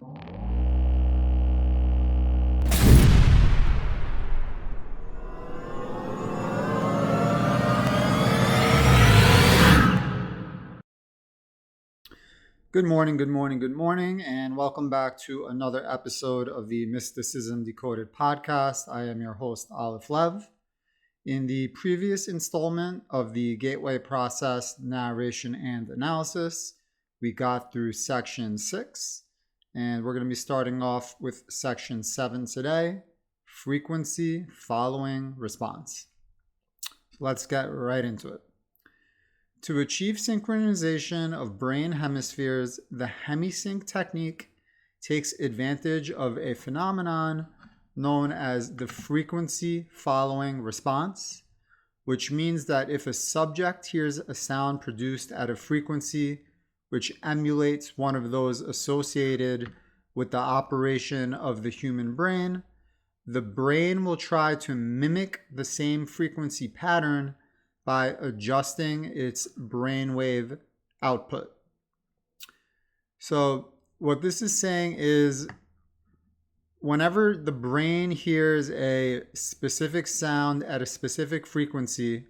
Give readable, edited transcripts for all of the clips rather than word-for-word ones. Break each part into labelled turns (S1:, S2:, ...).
S1: Good morning, good morning, good morning, and welcome back to another episode of the Mysticism Decoded Podcast. I am your host, Aleph Lev. In the previous installment of the Gateway Process, Narration and Analysis, we got through Section 6, and we're going to be starting off with Section 7 today, Frequency Following Response. Let's get right into it. To achieve synchronization of brain hemispheres, the hemisync technique takes advantage of a phenomenon known as the frequency following response, which means that if a subject hears a sound produced at a frequency which emulates one of those associated with the operation of the human brain, the brain will try to mimic the same frequency pattern by adjusting its brainwave output. So what this is saying is whenever the brain hears a specific sound at a specific frequency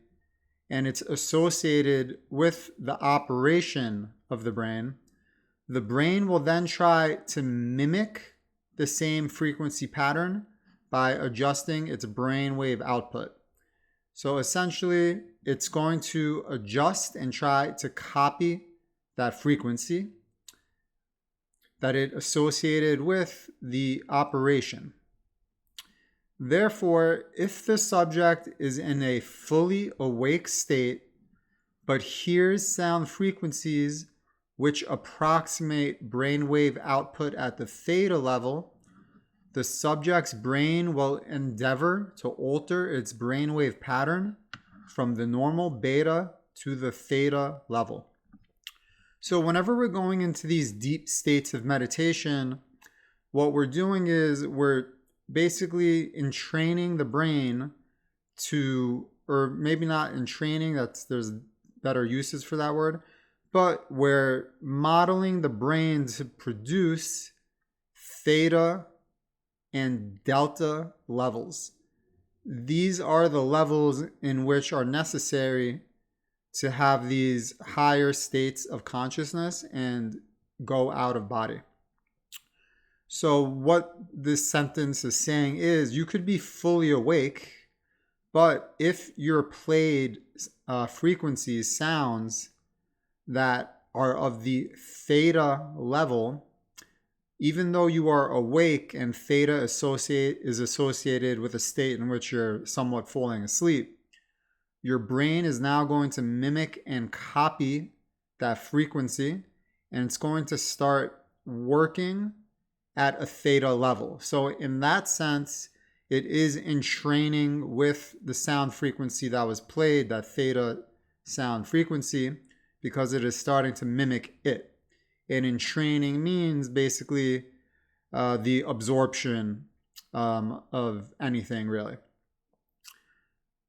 S1: and it's associated with the operation of the brain will then try to mimic the same frequency pattern by adjusting its brainwave output. So essentially, it's going to adjust and try to copy that frequency that it associated with the operation. Therefore, if the subject is in a fully awake state but hears sound frequencies which approximate brainwave output at the theta level, the subject's brain will endeavor to alter its brainwave pattern from the normal beta to the theta level. So whenever we're going into these deep states of meditation, what we're doing is we're basically entraining the brain to, or maybe not entraining, there's better uses for that word, but we're modeling the brain to produce theta and delta levels. These are the levels in which are necessary to have these higher states of consciousness and go out of body. So what this sentence is saying is you could be fully awake, but if you're played frequencies, sounds that are of the theta level, even though you are awake and theta is associated with a state in which you're somewhat falling asleep, your brain is now going to mimic and copy that frequency, and it's going to start working at a theta level. So in that sense, it is entraining with the sound frequency that was played, that theta sound frequency, because it is starting to mimic it. And entraining means basically the absorption of anything, really.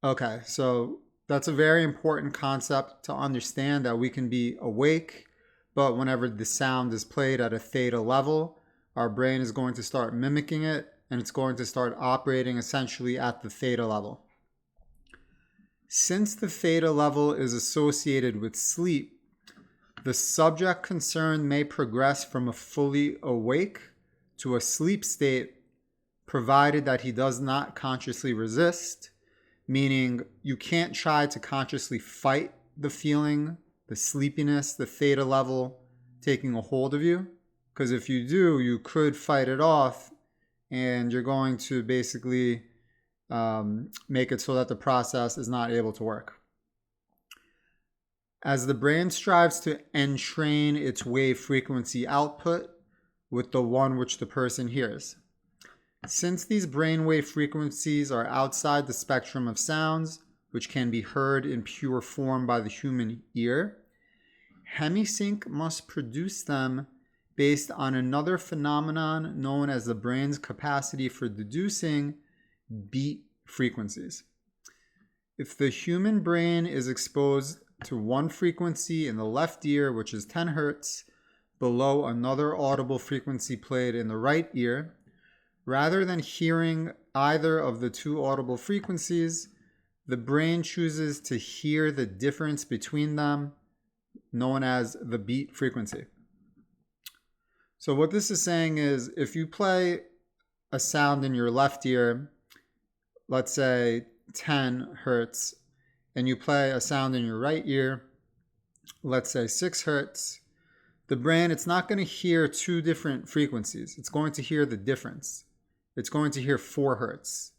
S1: Okay, so that's a very important concept to understand, that we can be awake, but whenever the sound is played at a theta level, our brain is going to start mimicking it, and it's going to start operating essentially at the theta level. Since the theta level is associated with sleep, the subject concerned may progress from a fully awake to a sleep state, provided that he does not consciously resist, meaning you can't try to consciously fight the feeling, the sleepiness, the theta level taking a hold of you, because if you do, you could fight it off, and you're going to basically make it so that the process is not able to work. As the brain strives to entrain its wave frequency output with the one which the person hears. Since these brainwave frequencies are outside the spectrum of sounds, which can be heard in pure form by the human ear, hemisync must produce them based on another phenomenon known as the brain's capacity for deducing beat frequencies. If the human brain is exposed to one frequency in the left ear, which is 10 hertz, below another audible frequency played in the right ear, rather than hearing either of the two audible frequencies, the brain chooses to hear the difference between them, known as the beat frequency. So what this is saying is, if you play a sound in your left ear, let's say 10 hertz, and you play a sound in your right ear, let's say 6 hertz, the brain, it's not going to hear two different frequencies. It's going to hear the difference. It's going to hear 4 hertz.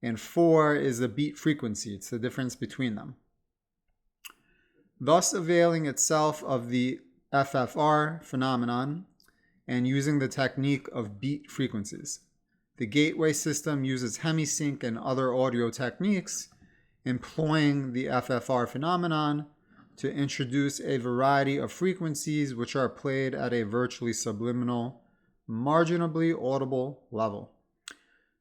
S1: And 4 is the beat frequency. It's the difference between them. Thus availing itself of the FFR phenomenon and using the technique of beat frequencies. The gateway system uses hemisync and other audio techniques, employing the FFR phenomenon to introduce a variety of frequencies which are played at a virtually subliminal, marginally audible level.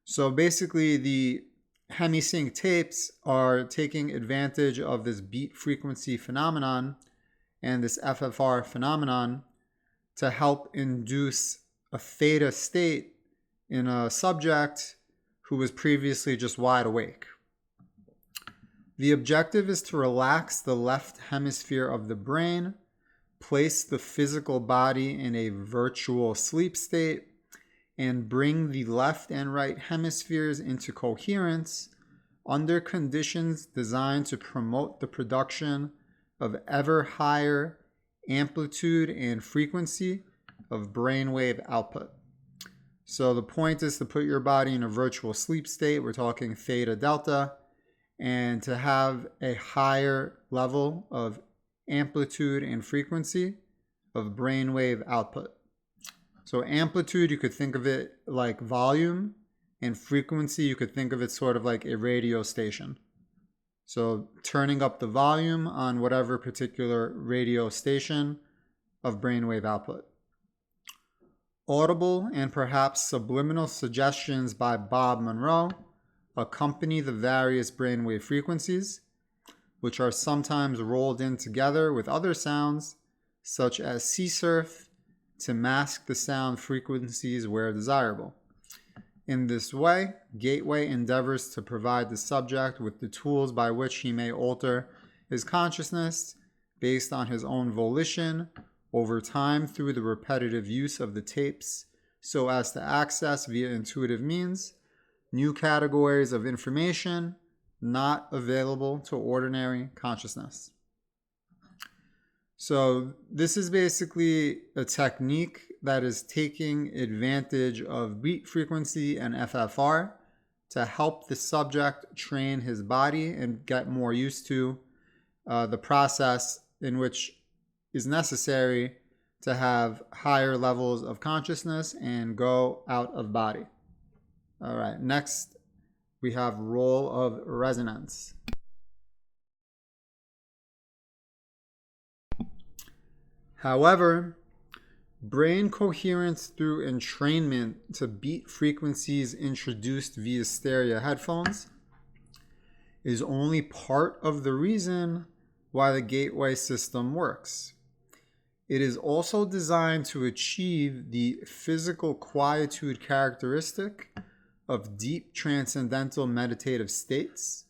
S1: So basically, the hemisync tapes are taking advantage of this beat frequency phenomenon and this FFR phenomenon to help induce a theta state in a subject who was previously just wide awake. The objective is to relax the left hemisphere of the brain, place the physical body in a virtual sleep state, and bring the left and right hemispheres into coherence under conditions designed to promote the production of ever higher amplitude and frequency of brainwave output. So the point is to put your body in a virtual sleep state. We're talking theta delta, and to have a higher level of amplitude and frequency of brainwave output. So amplitude, you could think of it like volume, and frequency, you could think of it sort of like a radio station. So turning up the volume on whatever particular radio station of brainwave output. Audible and perhaps subliminal suggestions by Bob Monroe accompany the various brainwave frequencies, which are sometimes rolled in together with other sounds, such as sea surf, to mask the sound frequencies where desirable. In this way, Gateway endeavors to provide the subject with the tools by which he may alter his consciousness based on his own volition over time through the repetitive use of the tapes, so as to access via intuitive means new categories of information not available to ordinary consciousness. So this is basically a technique that is taking advantage of beat frequency and FFR to help the subject train his body and get more used to the process in which is necessary to have higher levels of consciousness and go out of body. All right, next we have role of resonance. However, brain coherence through entrainment to beat frequencies introduced via stereo headphones is only part of the reason why the gateway system works. It is also designed to achieve the physical quietude characteristic of deep transcendental meditative states,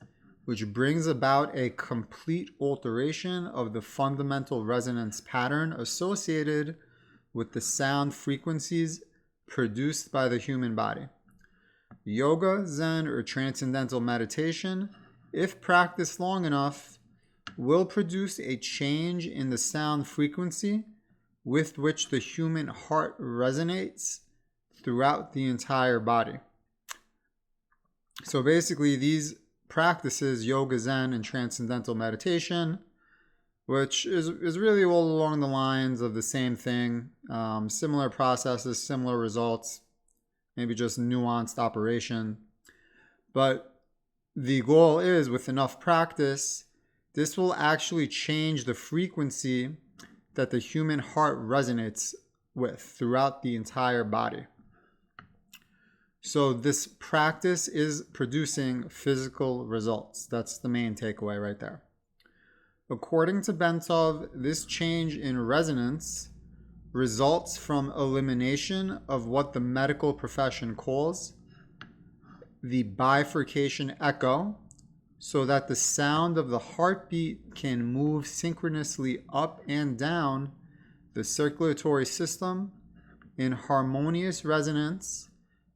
S1: which brings about a complete alteration of the fundamental resonance pattern associated with the sound frequencies produced by the human body. Yoga, Zen, or transcendental meditation, if practiced long enough, will produce a change in the sound frequency with which the human heart resonates throughout the entire body. So basically, these practices, yoga, Zen, and transcendental meditation, which is really all along the lines of the same thing, similar processes, similar results, maybe just nuanced operation. But the goal is, with enough practice, this will actually change the frequency that the human heart resonates with throughout the entire body. So this practice is producing physical results. That's the main takeaway right there. According to Bentov, this change in resonance results from elimination of what the medical profession calls the bifurcation echo, so that the sound of the heartbeat can move synchronously up and down the circulatory system in harmonious resonance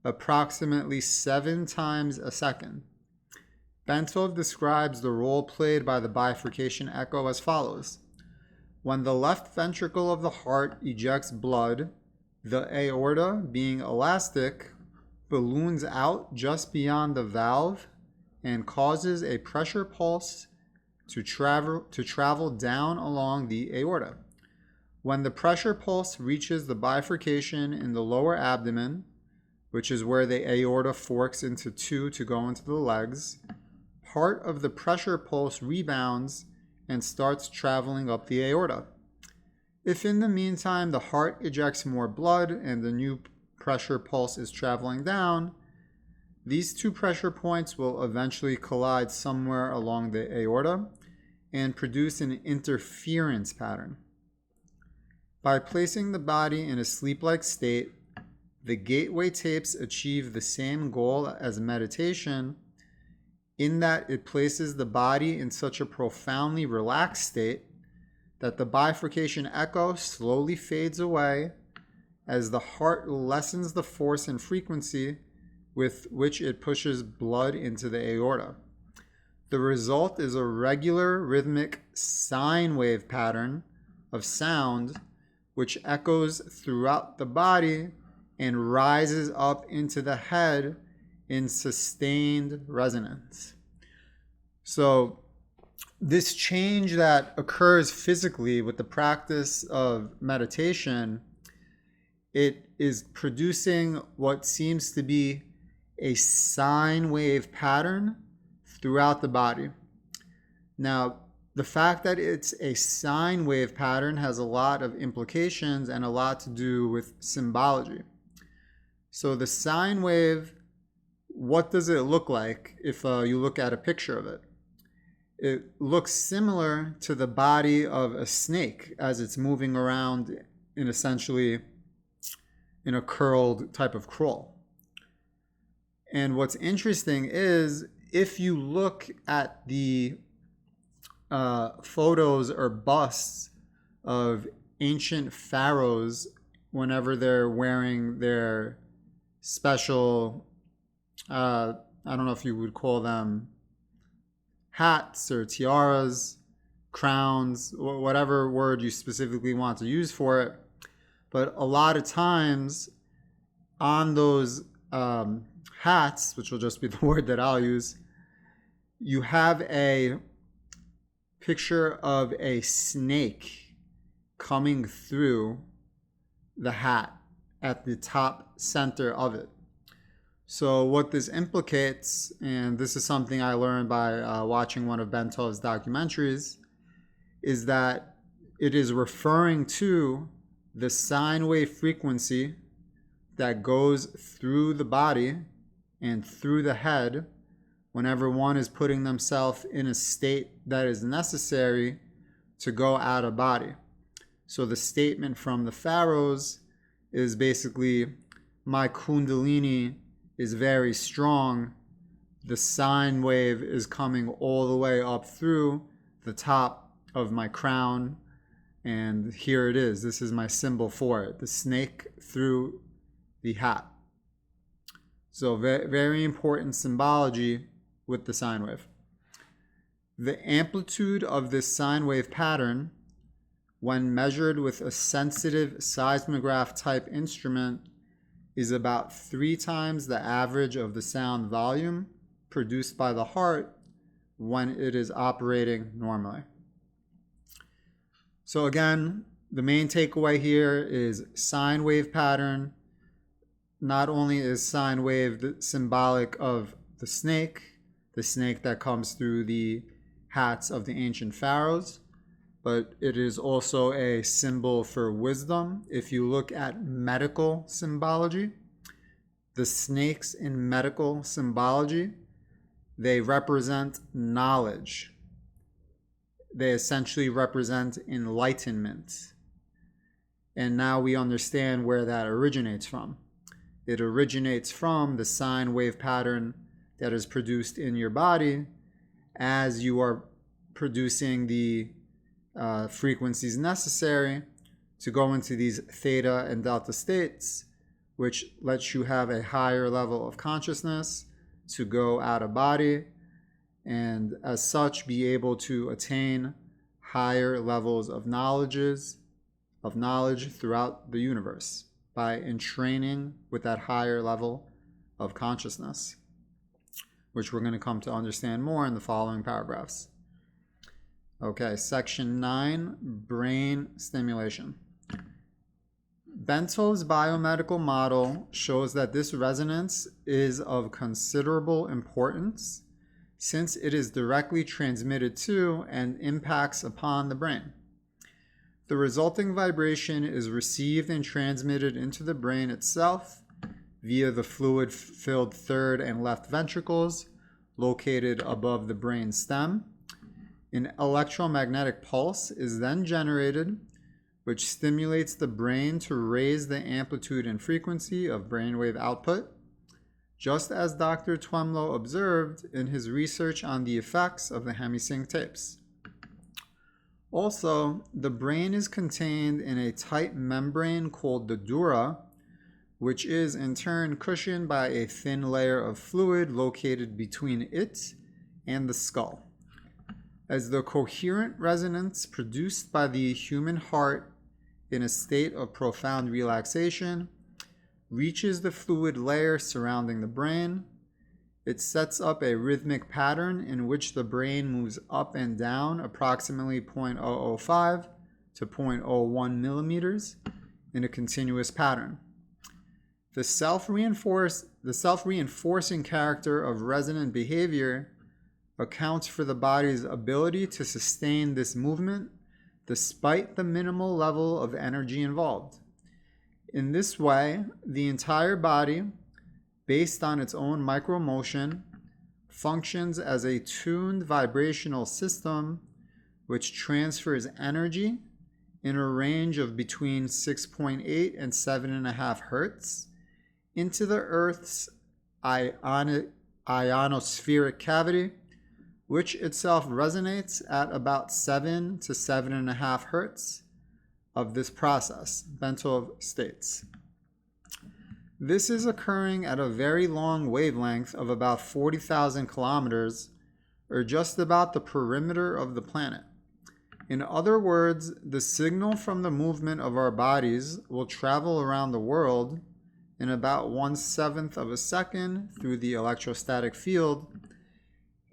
S1: approximately 7 times a second. Bentov describes the role played by the bifurcation echo as follows. When the left ventricle of the heart ejects blood, the aorta, being elastic, balloons out just beyond the valve and causes a pressure pulse to travel down along the aorta. When the pressure pulse reaches the bifurcation in the lower abdomen, which is where the aorta forks into two to go into the legs, part of the pressure pulse rebounds and starts traveling up the aorta. If in the meantime the heart ejects more blood and the new pressure pulse is traveling down, these two pressure points will eventually collide somewhere along the aorta and produce an interference pattern. By placing the body in a sleep-like state, the gateway tapes achieve the same goal as meditation in that it places the body in such a profoundly relaxed state that the bifurcation echo slowly fades away as the heart lessens the force and frequency with which it pushes blood into the aorta. The result is a regular rhythmic sine wave pattern of sound which echoes throughout the body and rises up into the head in sustained resonance. So this change that occurs physically with the practice of meditation, it is producing what seems to be a sine wave pattern throughout the body. Now, the fact that it's a sine wave pattern has a lot of implications and a lot to do with symbology. So the sine wave, what does it look like if you look at a picture of it? It looks similar to the body of a snake as it's moving around in essentially in a curled type of crawl. And what's interesting is if you look at the photos or busts of ancient pharaohs whenever they're wearing their special, I don't know if you would call them hats or tiaras, crowns, whatever word you specifically want to use for it. But a lot of times on those hats, which will just be the word that I'll use, you have a picture of a snake coming through the hat at the top center of it. So what this implicates, and this is something I learned by watching one of Bentov's documentaries, is that it is referring to the sine wave frequency that goes through the body and through the head whenever one is putting themselves in a state that is necessary to go out of body. So the statement from the pharaohs is basically, my kundalini is very strong. The sine wave is coming all the way up through the top of my crown. And here it is. This is my symbol for it. The snake through the hat. So very, very important symbology with the sine wave. The amplitude of this sine wave pattern, when measured with a sensitive seismograph type instrument, is about 3 times the average of the sound volume produced by the heart when it is operating normally. So again, the main takeaway here is sine wave pattern. Not only is sine wave symbolic of the snake that comes through the hats of the ancient pharaohs, but it is also a symbol for wisdom. If you look at medical symbology, the snakes in medical symbology, they represent knowledge. They essentially represent enlightenment. And now we understand where that originates from. It originates from the sine wave pattern that is produced in your body as you are producing the frequencies necessary to go into these theta and delta states, which lets you have a higher level of consciousness to go out of body, and as such be able to attain higher levels of knowledge throughout the universe by entraining with that higher level of consciousness, which we're going to come to understand more in the following paragraphs. Okay, section 9, brain stimulation. Bentov's biomedical model shows that this resonance is of considerable importance since it is directly transmitted to and impacts upon the brain. The resulting vibration is received and transmitted into the brain itself via the fluid-filled third and left ventricles located above the brain stem. An electromagnetic pulse is then generated, which stimulates the brain to raise the amplitude and frequency of brainwave output, just as Dr. Twemlow observed in his research on the effects of the hemisync tapes. Also, the brain is contained in a tight membrane called the dura, which is in turn cushioned by a thin layer of fluid located between it and the skull. As the coherent resonance produced by the human heart in a state of profound relaxation reaches the fluid layer surrounding the brain, it sets up a rhythmic pattern in which the brain moves up and down approximately 0.005 to 0.01 millimeters in a continuous pattern. The self-reinforcing character of resonant behavior accounts for the body's ability to sustain this movement despite the minimal level of energy involved. In this way, the entire body, based on its own micromotion, functions as a tuned vibrational system which transfers energy in a range of between 6.8 and 7.5 hertz into the Earth's ionospheric cavity, which itself resonates at about 7 to 7.5 hertz of this process, Bentov states. This is occurring at a very long wavelength of about 40,000 kilometers, or just about the perimeter of the planet. In other words, the signal from the movement of our bodies will travel around the world in about 1/7 of a second through the electrostatic field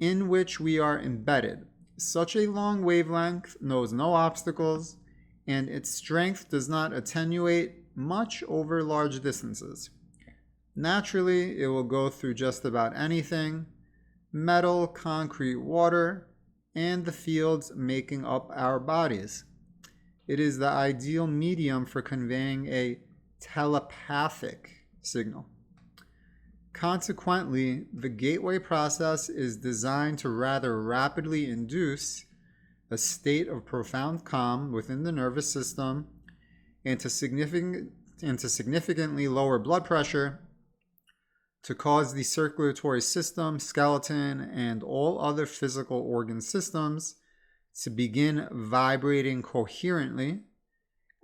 S1: in which we are embedded. Such a long wavelength knows no obstacles, and its strength does not attenuate much over large distances. Naturally, it will go through just about anything: metal, concrete, water, and the fields making up our bodies. It is the ideal medium for conveying a telepathic signal. Consequently, the gateway process is designed to rather rapidly induce a state of profound calm within the nervous system and to significantly lower blood pressure, to cause the circulatory system, skeleton, and all other physical organ systems to begin vibrating coherently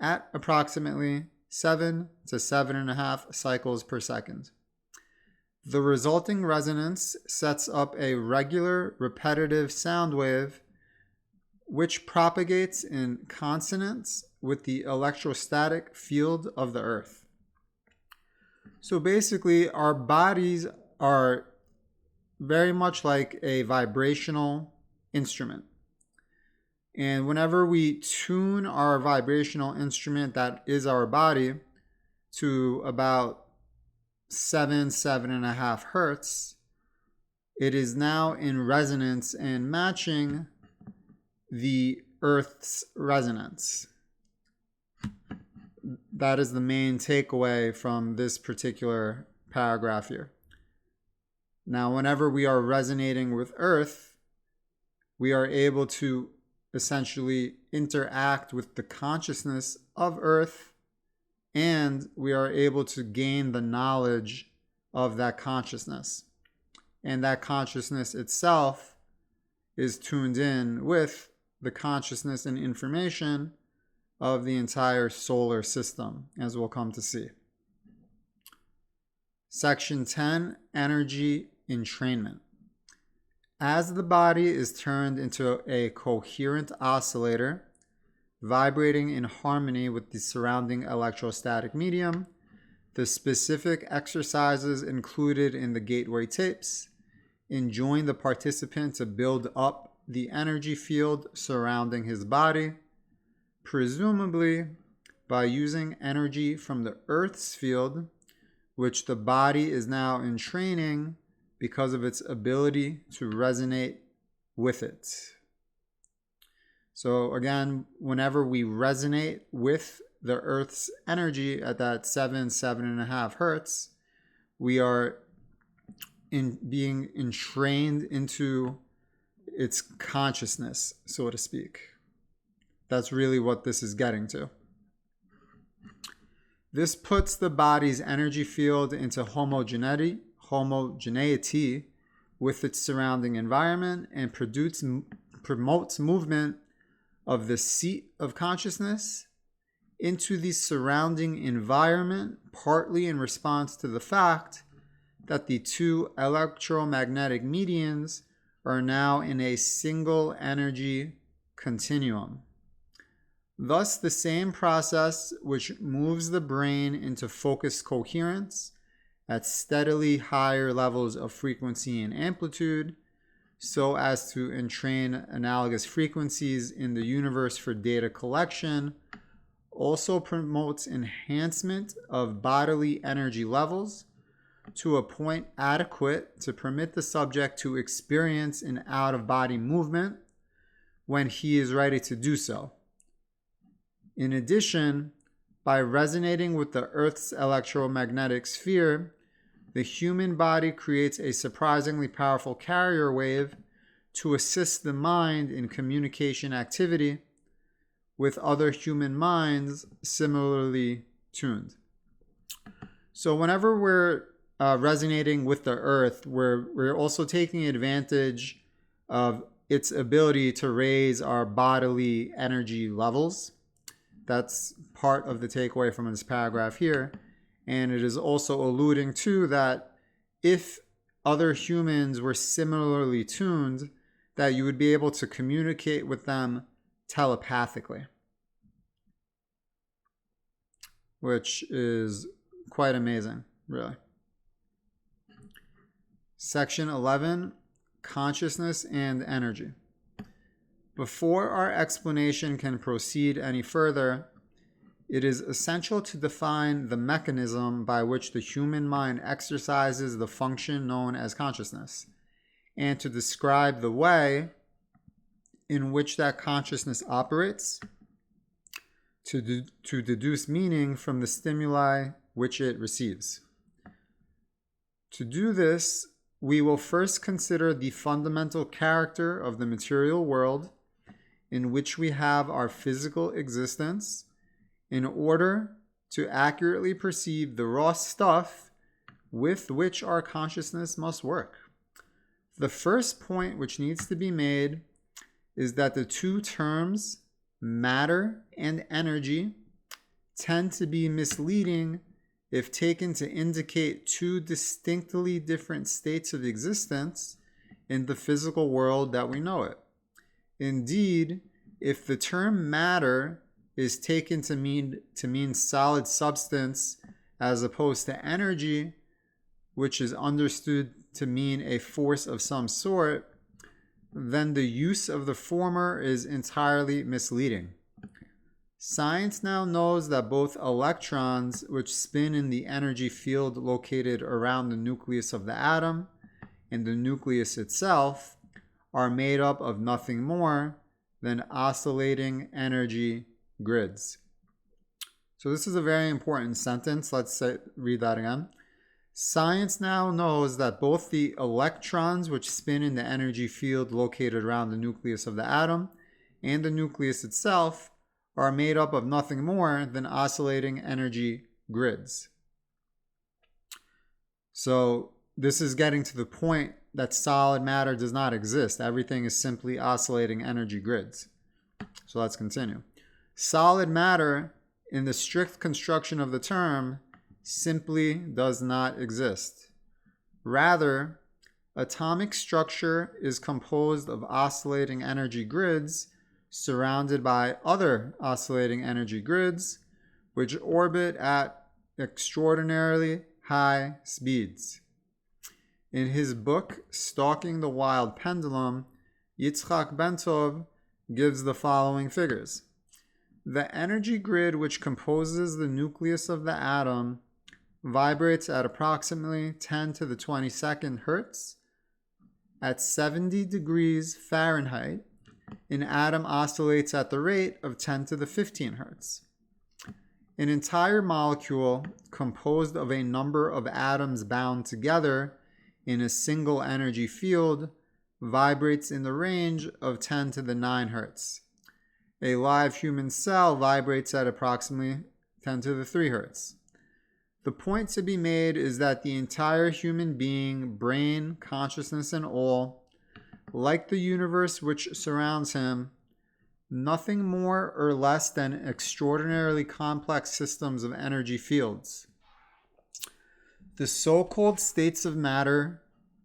S1: at approximately 7 to 7.5 cycles per second. The resulting resonance sets up a regular, repetitive sound wave which propagates in consonance with the electrostatic field of the Earth. So basically, our bodies are very much like a vibrational instrument. And whenever we tune our vibrational instrument, that is our body, to about 7.5 hertz, it is now in resonance and matching the Earth's resonance. That is the main takeaway from this particular paragraph here. Now, whenever we are resonating with Earth, we are able to essentially interact with the consciousness of Earth and we are able to gain the knowledge of that consciousness. And that consciousness itself is tuned in with the consciousness and information of the entire solar system, as we'll come to see. Section 10, energy entrainment. As the body is turned into a coherent oscillator, vibrating in harmony with the surrounding electrostatic medium, the specific exercises included in the gateway tapes enjoin the participant to build up the energy field surrounding his body, presumably by using energy from the Earth's field, which the body is now entraining because of its ability to resonate with it. So again, whenever we resonate with the Earth's energy at that 7.5 hertz, we are being entrained into its consciousness, so to speak. That's really what this is getting to. This puts the body's energy field into homogeneity with its surrounding environment and promotes movement of the seat of consciousness into the surrounding environment, partly in response to the fact that the two electromagnetic medians are now in a single energy continuum. Thus, the same process which moves the brain into focused coherence at steadily higher levels of frequency and amplitude, so as to entrain analogous frequencies in the universe for data collection, also promotes enhancement of bodily energy levels to a point adequate to permit the subject to experience an out-of-body movement when he is ready to do so. In addition, by resonating with the Earth's electromagnetic sphere, the human body creates a surprisingly powerful carrier wave to assist the mind in communication activity with other human minds similarly tuned. So whenever we're resonating with the Earth, we're also taking advantage of its ability to raise our bodily energy levels. That's part of the takeaway from this paragraph here. And it is also alluding to that if other humans were similarly tuned, that you would be able to communicate with them telepathically, which is quite amazing, really. Section 11, consciousness and energy. Before our explanation can proceed any further, it is essential to define the mechanism by which the human mind exercises the function known as consciousness, and to describe the way in which that consciousness operates, to deduce meaning from the stimuli which it receives. To do this, we will first consider the fundamental character of the material world in which we have our physical existence, in order to accurately perceive the raw stuff with which our consciousness must work. The first point which needs to be made is that the two terms, matter and energy, tend to be misleading if taken to indicate two distinctly different states of existence in the physical world that we know it. Indeed, if the term matter is taken to mean solid substance as opposed to energy, which is understood to mean a force of some sort, then the use of the former is entirely misleading. Science now knows that both electrons, which spin in the energy field located around the nucleus of the atom, and the nucleus itself, are made up of nothing more than oscillating energy grids. So this is a very important sentence. Let's read that again. Science now knows that both the electrons which spin in the energy field located around the nucleus of the atom and the nucleus itself are made up of nothing more than oscillating energy grids. So this is getting to the point that solid matter does not exist. Everything is simply oscillating energy grids. So let's continue. Solid matter, in the strict construction of the term, simply does not exist. Rather, atomic structure is composed of oscillating energy grids surrounded by other oscillating energy grids, which orbit at extraordinarily high speeds. In his book, Stalking the Wild Pendulum, Yitzchak Bentov gives the following figures. The energy grid which composes the nucleus of the atom vibrates at approximately 10 to the 22nd hertz. At 70 degrees Fahrenheit, an atom oscillates at the rate of 10 to the 15 hertz. An entire molecule composed of a number of atoms bound together in a single energy field vibrates in the range of 10 to the 9 hertz. A live human cell vibrates at approximately 10 to the 3 hertz. The point to be made is that the entire human being, brain, consciousness, and all, like the universe which surrounds him, nothing more or less than extraordinarily complex systems of energy fields. The so-called states of matter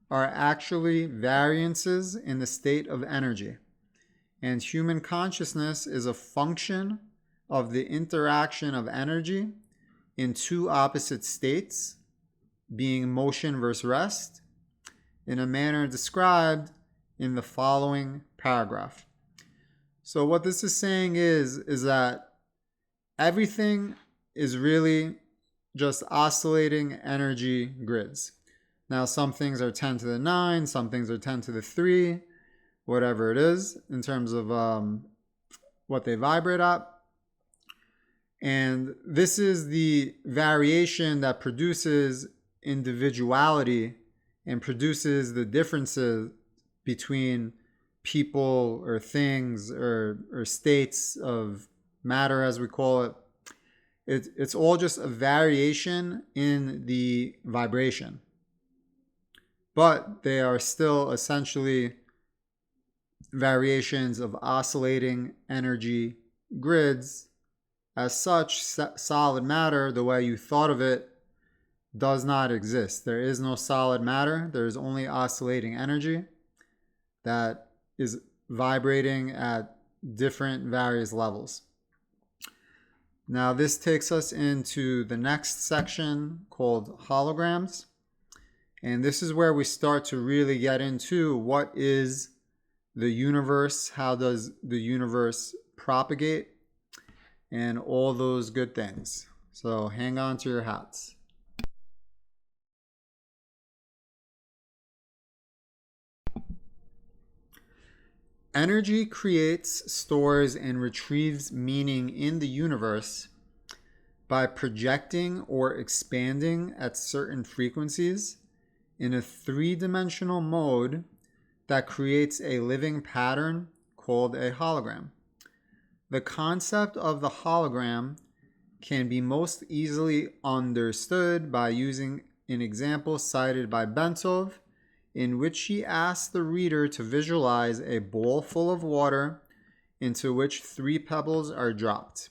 S1: are actually variances in the state of energy, and human consciousness is a function of the interaction of energy in two opposite states, being motion versus rest, in a manner described in the following paragraph. So what this is saying is that everything is really just oscillating energy grids. Now, some things are 10 to the 9, some things are 10 to the 3, whatever it is, in terms of what they vibrate at. And this is the variation that produces individuality and produces the differences between people or things or states of matter, as we call it. It's all just a variation in the vibration. But they are still essentially variations of oscillating energy grids. As such, solid matter, the way you thought of it, does not exist. There is no solid matter. There is only oscillating energy that is vibrating at different various levels. Now, this takes us into the next section called holograms. And this is where we start to really get into what is the universe, how does the universe propagate, and all those good things. So hang on to your hats. Energy creates, stores, and retrieves meaning in the universe by projecting or expanding at certain frequencies in a three-dimensional mode that creates a living pattern called a hologram. The concept of the hologram can be most easily understood by using an example cited by Bentov, in which he asks the reader to visualize a bowl full of water into which 3 pebbles are dropped.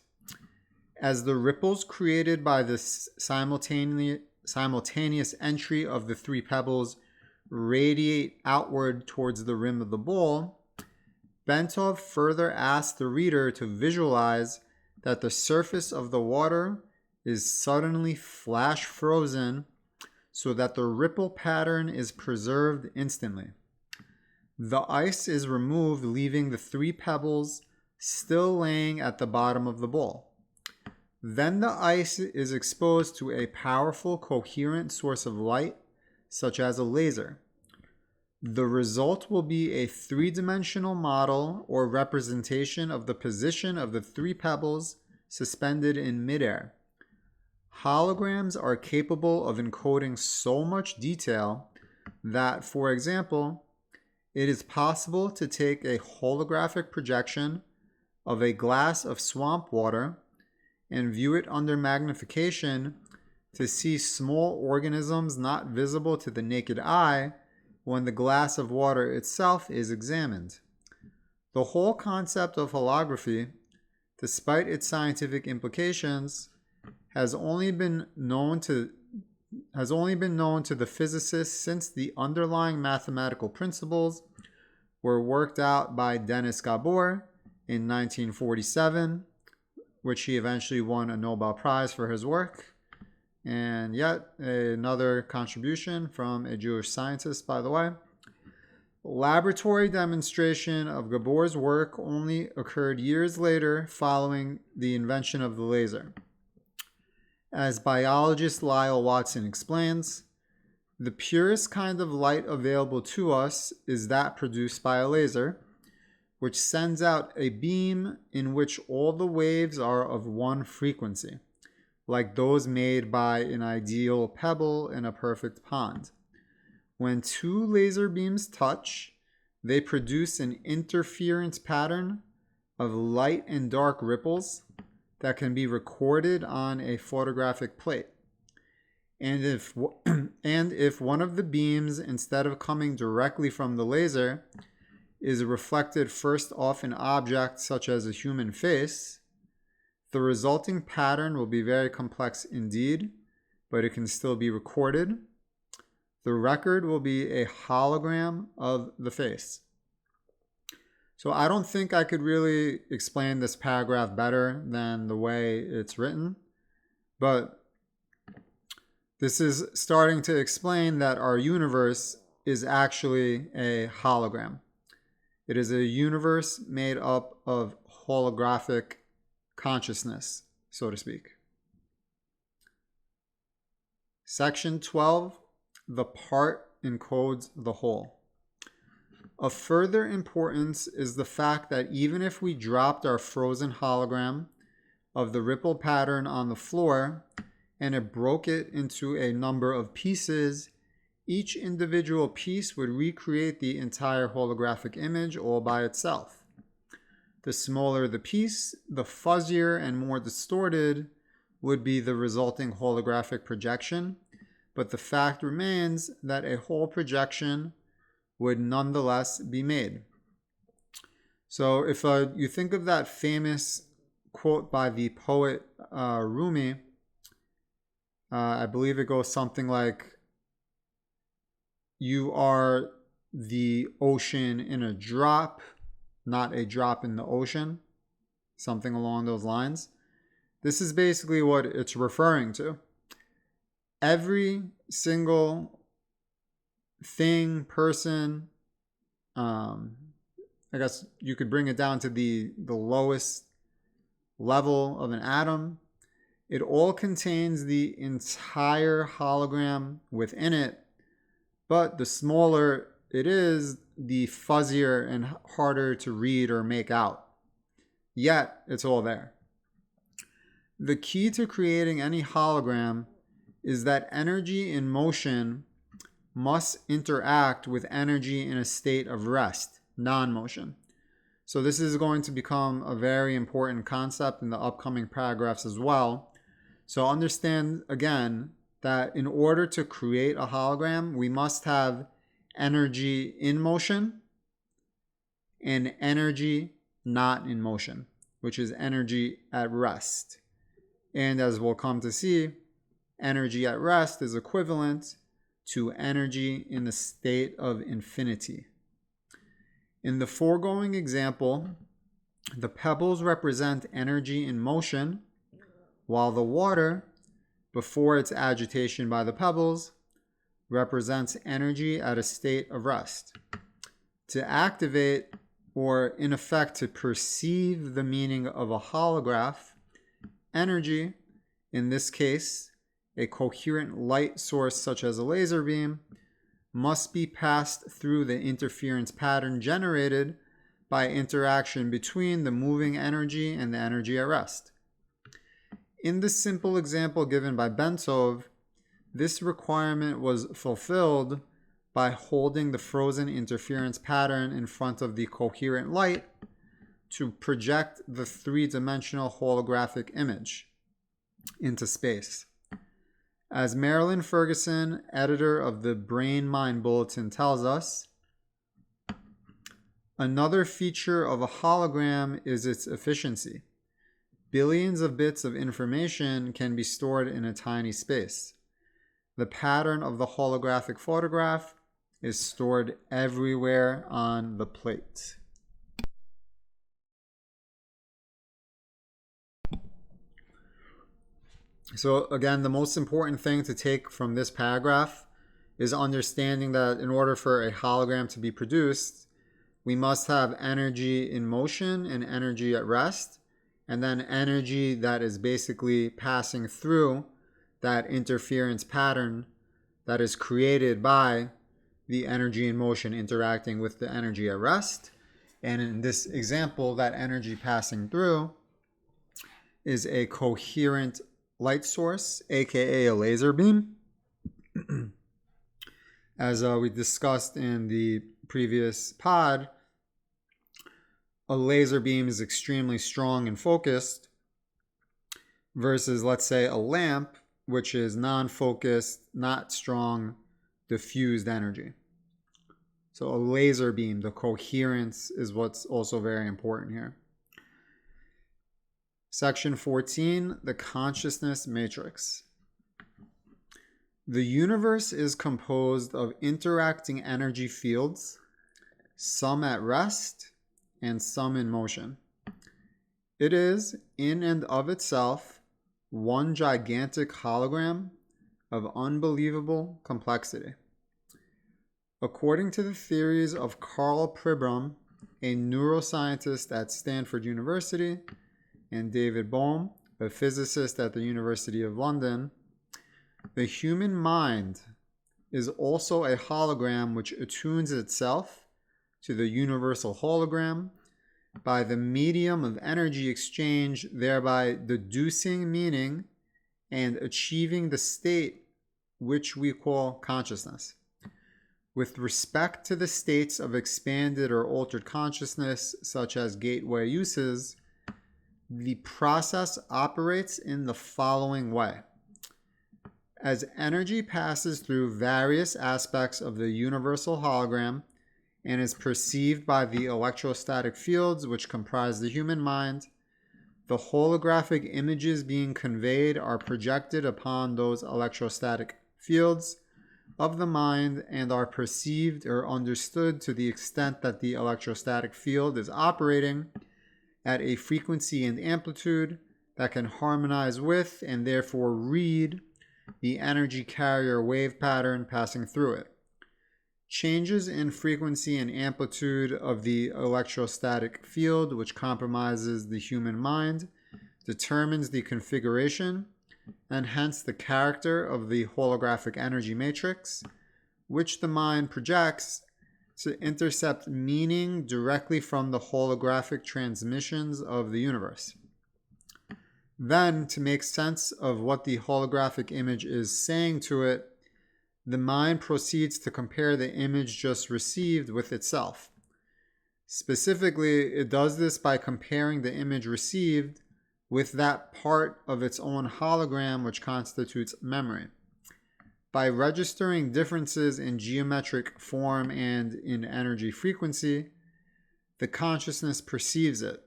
S1: As the ripples created by the simultaneous entry of the 3 pebbles radiate outward towards the rim of the bowl, Bentov further asks the reader to visualize that the surface of the water is suddenly flash frozen so that the ripple pattern is preserved instantly. The ice is removed, leaving the 3 pebbles still laying at the bottom of the bowl. Then the ice is exposed to a powerful, coherent source of light, such as a laser. The result will be a 3-dimensional model or representation of the position of the 3 pebbles suspended in midair. Holograms are capable of encoding so much detail that, for example, it is possible to take a holographic projection of a glass of swamp water and view it under magnification to see small organisms not visible to the naked eye when the glass of water itself is examined. The whole concept of holography, despite its scientific implications, has only been known to the physicists since the underlying mathematical principles were worked out by Dennis Gabor in 1947, which he eventually won a Nobel Prize for his work. And yet another contribution from a Jewish scientist, by the way. Laboratory demonstration of Gabor's work only occurred years later following the invention of the laser. As biologist Lyle Watson explains, the purest kind of light available to us is that produced by a laser, which sends out a beam in which all the waves are of one frequency, like those made by an ideal pebble in a perfect pond. When two laser beams touch, they produce an interference pattern of light and dark ripples that can be recorded on a photographic plate. And if one of the beams, instead of coming directly from the laser, is reflected first off an object such as a human face, the resulting pattern will be very complex indeed, but it can still be recorded. The record will be a hologram of the face. So I don't think I could really explain this paragraph better than the way it's written, but this is starting to explain that our universe is actually a hologram. It is a universe made up of holographic consciousness, so to speak. Section 12, the part encodes the whole. Of further importance is the fact that even if we dropped our frozen hologram of the ripple pattern on the floor and it broke it into a number of pieces, each individual piece would recreate the entire holographic image all by itself. The smaller the piece, the fuzzier and more distorted would be the resulting holographic projection, but the fact remains that a whole projection would nonetheless be made. So if you think of that famous quote by the poet Rumi, I believe it goes something like, "You are the ocean in a drop, not a drop in the ocean," something along those lines. This is basically what it's referring to. Every single thing, person, I guess you could bring it down to the lowest level of an atom. It all contains the entire hologram within it, but the smaller it is, the fuzzier and harder to read or make out. Yet, it's all there. The key to creating any hologram is that energy in motion must interact with energy in a state of rest, non-motion. So this is going to become a very important concept in the upcoming paragraphs as well. So understand again that in order to create a hologram, we must have energy in motion and energy not in motion, which is energy at rest. And as we'll come to see, energy at rest is equivalent to energy in the state of infinity. In the foregoing example, the pebbles represent energy in motion, while the water, before its agitation by the pebbles, represents energy at a state of rest. To activate, or in effect to perceive the meaning of a holograph, energy, in this case, a coherent light source such as a laser beam, must be passed through the interference pattern generated by interaction between the moving energy and the energy at rest. In the simple example given by Bentov, this requirement was fulfilled by holding the frozen interference pattern in front of the coherent light to project the three-dimensional holographic image. into space. As Marilyn Ferguson, editor of the Brain Mind Bulletin, tells us, another feature of a hologram is its efficiency. Billions of bits of information can be stored in a tiny space. The pattern of the holographic photograph is stored everywhere on the plate. So again, the most important thing to take from this paragraph is understanding that in order for a hologram to be produced, we must have energy in motion and energy at rest, and then energy that is basically passing through that interference pattern that is created by the energy in motion interacting with the energy at rest. And in this example, that energy passing through is a coherent light source, aka a laser beam. As we discussed in the previous pod, a laser beam is extremely strong and focused versus, let's say, a lamp, which is non-focused, not strong, diffused energy. So a laser beam, the coherence is what's also very important here. Section 14, the consciousness matrix. The universe is composed of interacting energy fields, some at rest and some in motion. It is, in and of itself, one gigantic hologram of unbelievable complexity. According to the theories of Karl Pribram, a neuroscientist at Stanford University, and David Bohm, a physicist at the University of London, the human mind is also a hologram which attunes itself to the universal hologram by the medium of energy exchange, thereby deducing meaning and achieving the state which we call consciousness. With respect to the states of expanded or altered consciousness, such as gateway uses, the process operates in the following way. As energy passes through various aspects of the universal hologram and is perceived by the electrostatic fields which comprise the human mind, the holographic images being conveyed are projected upon those electrostatic fields of the mind and are perceived or understood to the extent that the electrostatic field is operating at a frequency and amplitude that can harmonize with and therefore read the energy carrier wave pattern passing through it. Changes in frequency and amplitude of the electrostatic field, which comprises the human mind, determines the configuration and hence the character of the holographic energy matrix, which the mind projects to intercept meaning directly from the holographic transmissions of the universe. Then, to make sense of what the holographic image is saying to it, the mind proceeds to compare the image just received with itself. Specifically, it does this by comparing the image received with that part of its own hologram which constitutes memory. By registering differences in geometric form and in energy frequency, the consciousness perceives it.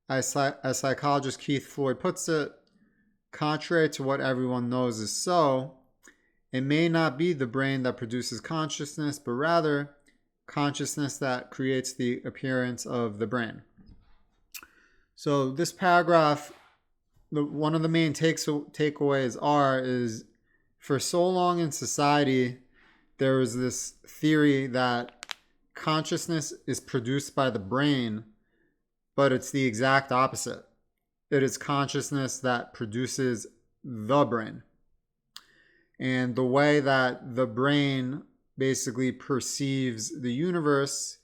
S1: As psychologist Keith Floyd puts it, contrary to what everyone knows is so, it may not be the brain that produces consciousness, but rather consciousness that creates the appearance of the brain. So this paragraph, one of the main takeaways is for so long in society, there was this theory that consciousness is produced by the brain, but it's the exact opposite. It is consciousness that produces the brain. And the way that the brain basically perceives the universe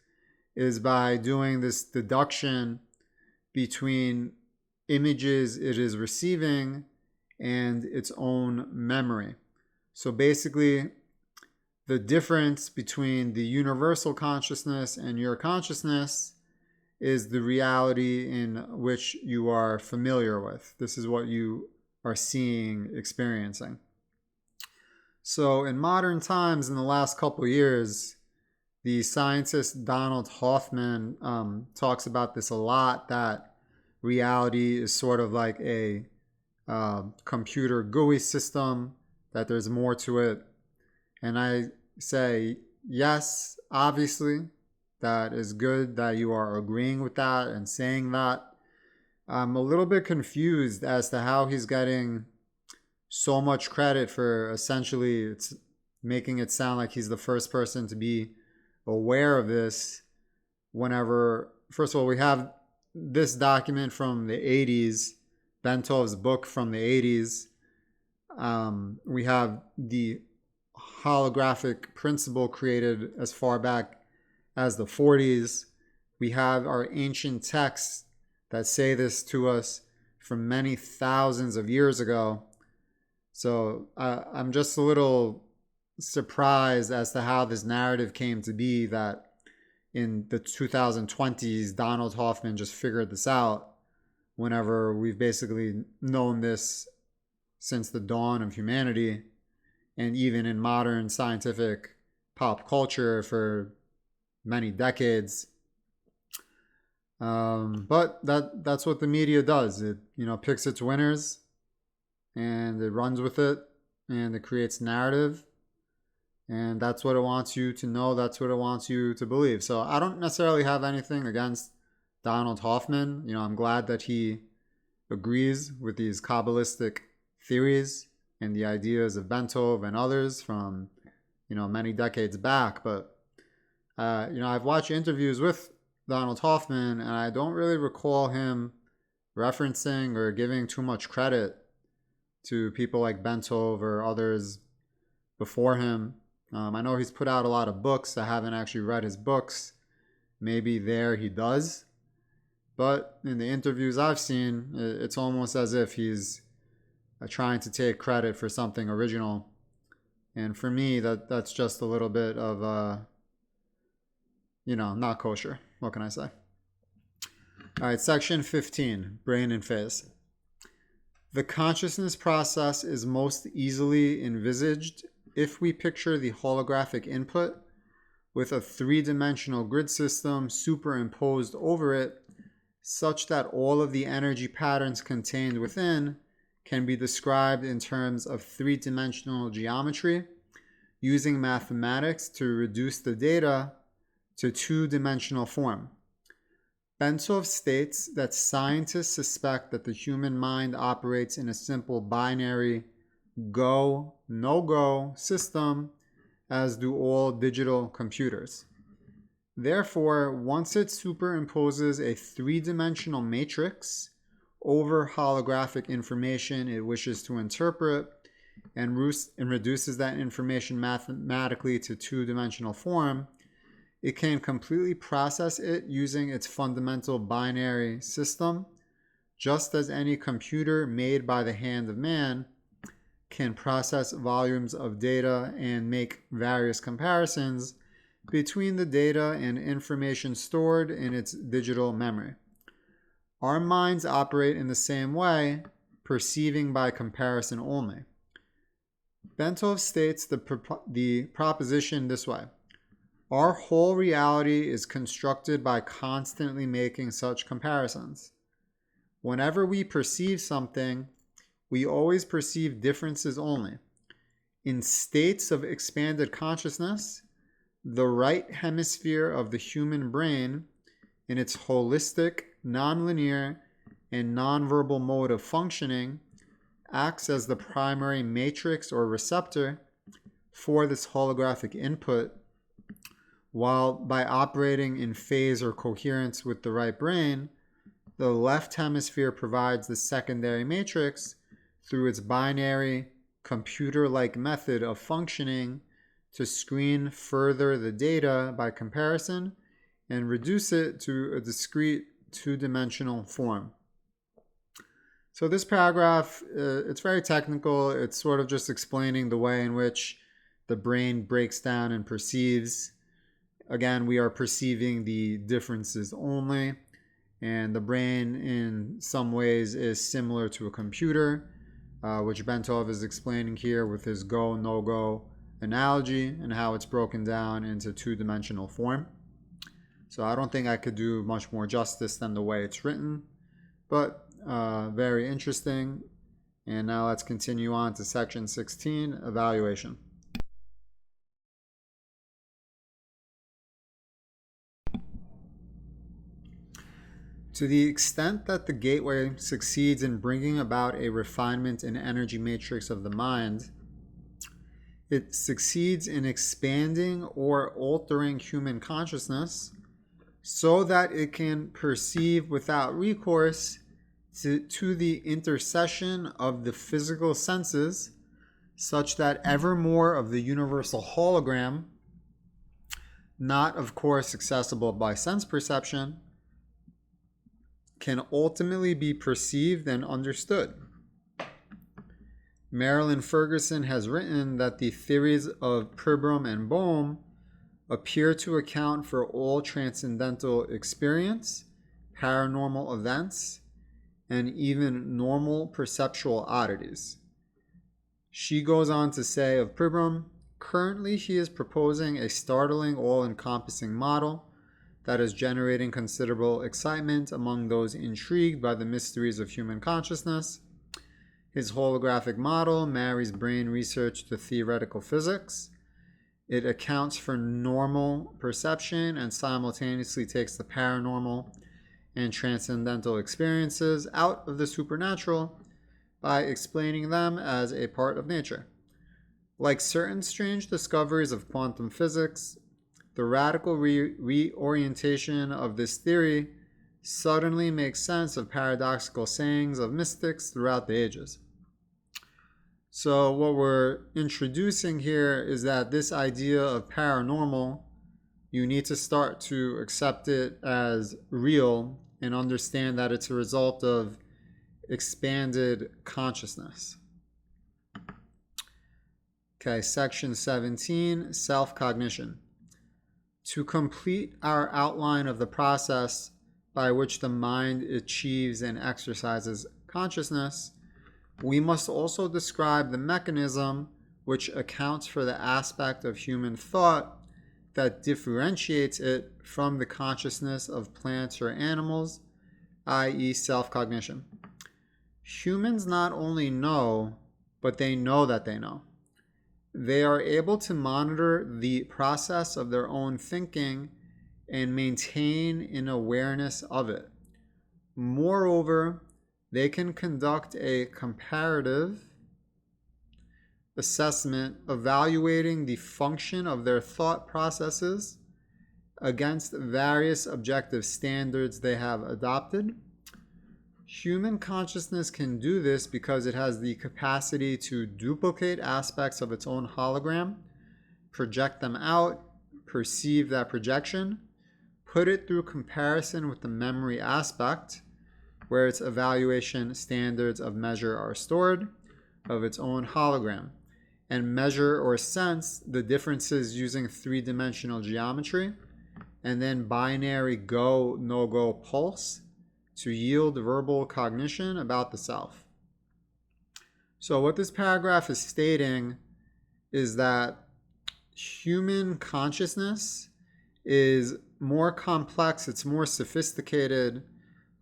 S1: is by doing this deduction between images it is receiving and its own memory. So basically, the difference between the universal consciousness and your consciousness is the reality in which you are familiar with. This is what you are seeing, experiencing. So in modern times, in the last couple of years, the scientist Donald Hoffman talks about this a lot, that reality is sort of like a computer GUI system, that there's more to it. And I say, yes, obviously, that is good that you are agreeing with that and saying that. I'm a little bit confused as to how he's getting so much credit for essentially it's making it sound like he's the first person to be aware of this. Whenever, first of all, we have this document from the 80s, Bentov's book from the 80s. We have the holographic principle created as far back as the 40s. We have our ancient texts that say this to us from many thousands of years ago. So I'm just a little surprised as to how this narrative came to be, that in the 2020s, Donald Hoffman just figured this out, whenever we've basically known this since the dawn of humanity, and even in modern scientific pop culture for many decades. But that's what the media does. It picks its winners and it runs with it, and it creates narrative, and that's what it wants you to know, that's what it wants you to believe. So I don't necessarily have anything against Donald Hoffman. I'm glad that he agrees with these Kabbalistic theories and the ideas of Bentov and others from many decades back. But I've watched interviews with Donald Hoffman, and I don't really recall him referencing or giving too much credit to people like Bentov or others before him. I know he's put out a lot of books. I haven't actually read his books. Maybe there he does. But in the interviews I've seen, it's almost as if he's trying to take credit for something original. And for me, that's just a little bit of, not kosher. What can I say? All right, section 15, brain and phase. The consciousness process is most easily envisaged if we picture the holographic input with a three-dimensional grid system superimposed over it, such that all of the energy patterns contained within can be described in terms of three-dimensional geometry, using mathematics to reduce the data to two-dimensional form. Bentov states that scientists suspect that the human mind operates in a simple binary go, no-go system, as do all digital computers. Therefore, once it superimposes a three-dimensional matrix over holographic information it wishes to interpret and reduces that information mathematically to two-dimensional form, it can completely process it using its fundamental binary system, just as any computer made by the hand of man can process volumes of data and make various comparisons between the data and information stored in its digital memory. Our minds operate in the same way, perceiving by comparison only. Bentov states the proposition this way: our whole reality is constructed by constantly making such comparisons. Whenever we perceive something, we always perceive differences only. In states of expanded consciousness, the right hemisphere of the human brain, in its holistic, nonlinear, and nonverbal mode of functioning, acts as the primary matrix or receptor for this holographic input, while by operating in phase or coherence with the right brain, the left hemisphere provides the secondary matrix through its binary, computer-like method of functioning to screen further the data by comparison and reduce it to a discrete two-dimensional form. So this paragraph, it's very technical. It's sort of just explaining the way in which the brain breaks down and perceives. Again, we are perceiving the differences only, and the brain in some ways is similar to a computer. which Bentov is explaining here with his go, no-go analogy and how it's broken down into two-dimensional form. So I don't think I could do much more justice than the way it's written, but very interesting. And now let's continue on to section 16, evaluation. To the extent that the gateway succeeds in bringing about a refinement in energy matrix of the mind, it succeeds in expanding or altering human consciousness so that it can perceive without recourse to the intercession of the physical senses, such that ever more of the universal hologram, not of course accessible by sense perception, can ultimately be perceived and understood. Marilyn Ferguson has written that the theories of Pribram and Bohm appear to account for all transcendental experience, paranormal events, and even normal perceptual oddities. She goes on to say of Pribram, currently he is proposing a startling, all-encompassing model that is generating considerable excitement among those intrigued by the mysteries of human consciousness. His holographic model marries brain research to theoretical physics. It accounts for normal perception and simultaneously takes the paranormal and transcendental experiences out of the supernatural by explaining them as a part of nature. Like certain strange discoveries of quantum physics, the radical reorientation of this theory suddenly makes sense of paradoxical sayings of mystics throughout the ages. So what we're introducing here is that this idea of paranormal, you need to start to accept it as real and understand that it's a result of expanded consciousness. Okay, section 17, self-cognition. To complete our outline of the process by which the mind achieves and exercises consciousness, we must also describe the mechanism which accounts for the aspect of human thought that differentiates it from the consciousness of plants or animals, i.e. self-cognition. Humans not only know, but they know that they know. They are able to monitor the process of their own thinking and maintain an awareness of it. Moreover, they can conduct a comparative assessment evaluating the function of their thought processes against various objective standards they have adopted. Human consciousness can do this because it has the capacity to duplicate aspects of its own hologram, project them out, perceive that projection, put it through comparison with the memory aspect, where its evaluation standards of measure are stored, of its own hologram, and measure or sense the differences using three-dimensional geometry, and then binary go, no-go pulse, to yield verbal cognition about the self. So what this paragraph is stating is that human consciousness is more complex, it's more sophisticated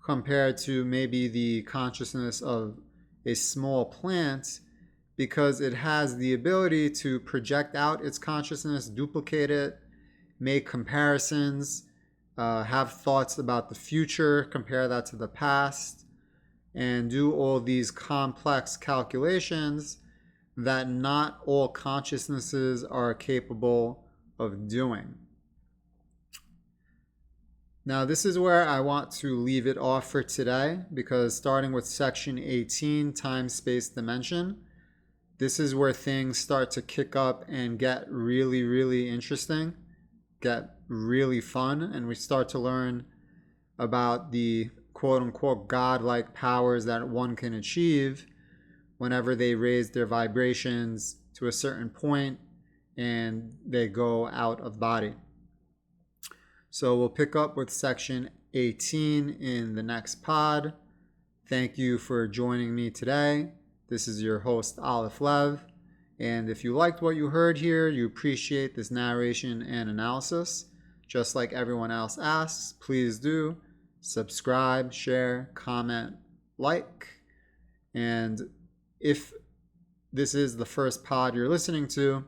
S1: compared to maybe the consciousness of a small plant, because it has the ability to project out its consciousness, duplicate it, make comparisons, have thoughts about the future, compare that to the past, and do all these complex calculations that not all consciousnesses are capable of doing. Now, this is where I want to leave it off for today, because starting with section 18, time, space, dimension, this is where things start to kick up and get really, really interesting, get really fun, and we start to learn about the quote-unquote godlike powers that one can achieve whenever they raise their vibrations to a certain point and they go out of body. So we'll pick up with section 18 in the next pod. Thank you for joining me today. This is your host, Aleph Lev. And if you liked what you heard here, you appreciate this narration and analysis, just like everyone else asks, please do subscribe, share, comment, like. And if this is the first pod you're listening to,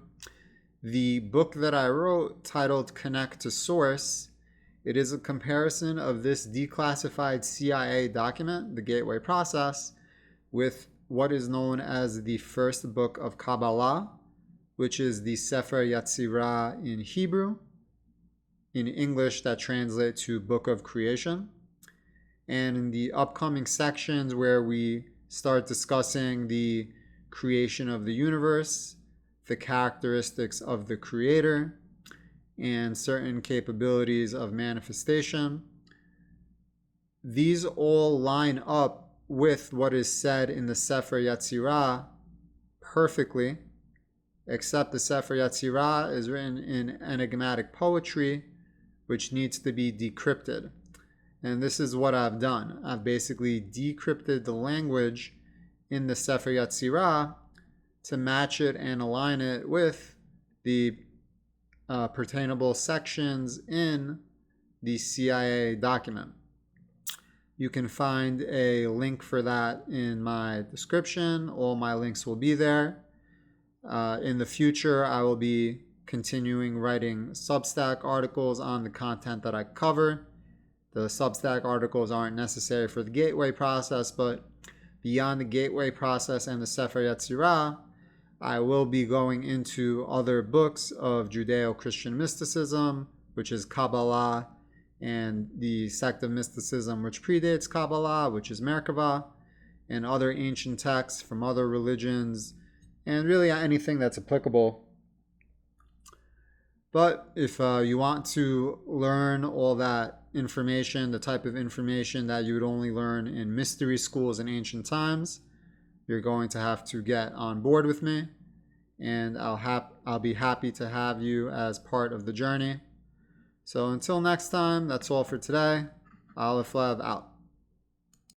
S1: the book that I wrote titled Connect to Source, it is a comparison of this declassified CIA document, the Gateway Process, with what is known as the first book of Kabbalah, which is the Sefer Yetzirah in Hebrew. In English, that translates to Book of Creation. And in the upcoming sections where we start discussing the creation of the universe, the characteristics of the creator, and certain capabilities of manifestation, these all line up with what is said in the Sefer Yetzirah perfectly, except the Sefer Yetzirah is written in enigmatic poetry, which needs to be decrypted. And this is what I've done. I've basically decrypted the language in the Sefer Yetzirah to match it and align it with the pertainable sections in the CIA document. You can find a link for that in my description. All my links will be there. In the future, I will be continuing writing Substack articles on the content that I cover. The Substack articles aren't necessary for the Gateway Process, but beyond the Gateway Process and the Sefer Yetzirah, I will be going into other books of Judeo-Christian mysticism, which is Kabbalah, and the sect of mysticism which predates Kabbalah, which is Merkava, and other ancient texts from other religions, and really anything that's applicable. But if you want to learn all that information, the type of information that you would only learn in mystery schools in ancient times, you're going to have to get on board with me, and I'll be happy to have you as part of the journey. So until next time, that's all for today. Aleph Lev out.